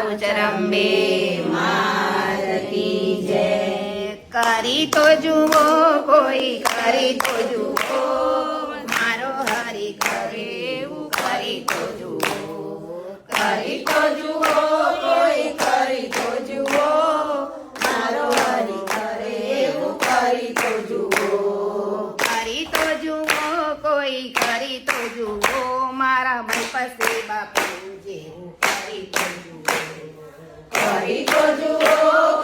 ઉચરંબે માત કી જય. કરી તો જુઓ કોઈ, કરી તો જુઓ મારો હરિ કરે એવું કરી તો જુઓ. કરી તો જુઓ કોઈ, કરી તો જુઓ મારો હરિ કરે એવું કરી તો જુઓ. કરી તો જુઓ કોઈ, કરી તો જુઓ મારા ભાઈ પાસે બાપુ જેવું કરી તો જુઓ. કરી તો જુઓ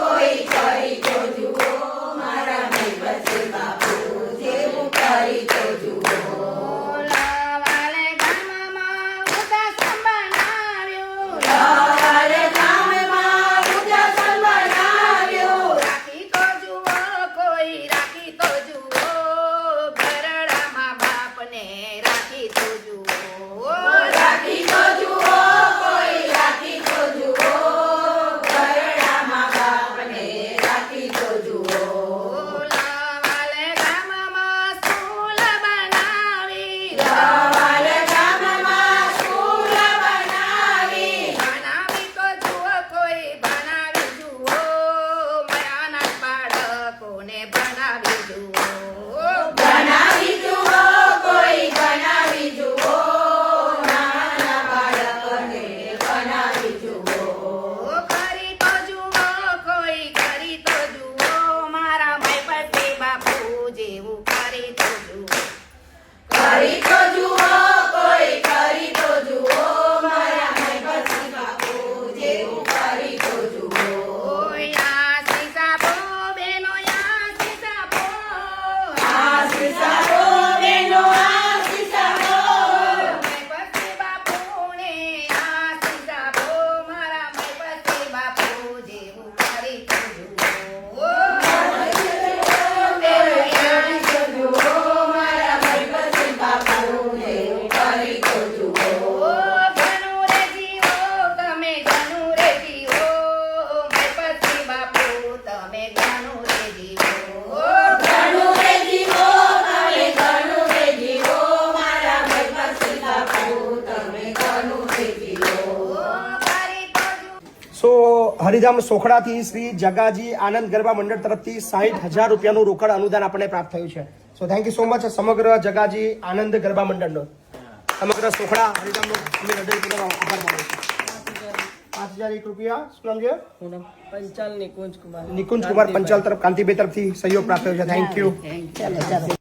કોઈ, કરી તો જુઓ મારા ભાઈ પાસે બાપુ જેવું કરી તો જુઓ. લવાલે ગામમાં ઉદાસન બનાવ્યું, લવાલે ગામમાં ઉદાસન બનાવ્યું. રાખી તો જુઓ કોઈ, રાખી તો જુઓ ઘરડામાં બાપને રાખી તો જુઓ. રાખી તો જુઓ કોઈ, રાખી તો જુઓ ઘરડામાં બાપને રાખી તો જુઓ. લવાલે ગામમાં સ્કૂલ બનાવી, લવાલે ગામમાં સ્કૂલ બનાવી. બનાવી તો જુઓ કોઈ, બનાવી જુઓ મારા બાળકોને બનાવી જુઓ. બનાવી જુઓ કોઈ, બનાવી જુઓ નાના બાળકોને બનાવી જુઓ. કરી તો જુઓ કોઈ, કરી તો જુઓ મારા ભાઈ પાસે બાપુ જેવું કરી તો જુઓ. કરી તો જુઓ કોઈ, કરી તો જુઓ મારા ભાઈ પાસે બાપુ જેવું કરી તો જુઓ. આશીષ આપો બેનો, આશીષ આપો, આશીષ આપો બેનો, આશીષ આપો. ભાઈ પાસે બાપુને આશીષ આપો મારા ભાઈ પાસે બાપુ જેવું કરી તો જુઓ. ઘણું રે જીવો તમે, ઘણું રે જીવો ભાઈ પછી બાપુ તમે ઘણું રે જીવો. ઘણું રે જીવો તમે, ઘણું રે જીવો મારા ભાઈ પછી બાપુ તમે ઘણું રે જીવો. કરી તો જુઓ. સો હરિધામ સોખડાથી શ્રી જગાજી આનંદ ગરબા મંડળ તરફથી 60,000 રૂપિયાનું રોકડ અનુદાન આપણને પ્રાપ્ત થયું છે. So thank you so much સમગ્ર જગાજી આનંદ ગરબા મંડળનો, સમગ્ર સોખડા હરિધામનો અમે હૃદયપૂર્વક આભાર માનું છું. 5,001 રૂપિયા શું નામ છે? પંચાલ નિકુંજ કુમાર નિકુંજ કુમાર પંચાલ તરફ કાંતિબેન તરફથી સહયોગ પ્રાપ્ત થયો છે. Thank you. ચાલો ચાલો.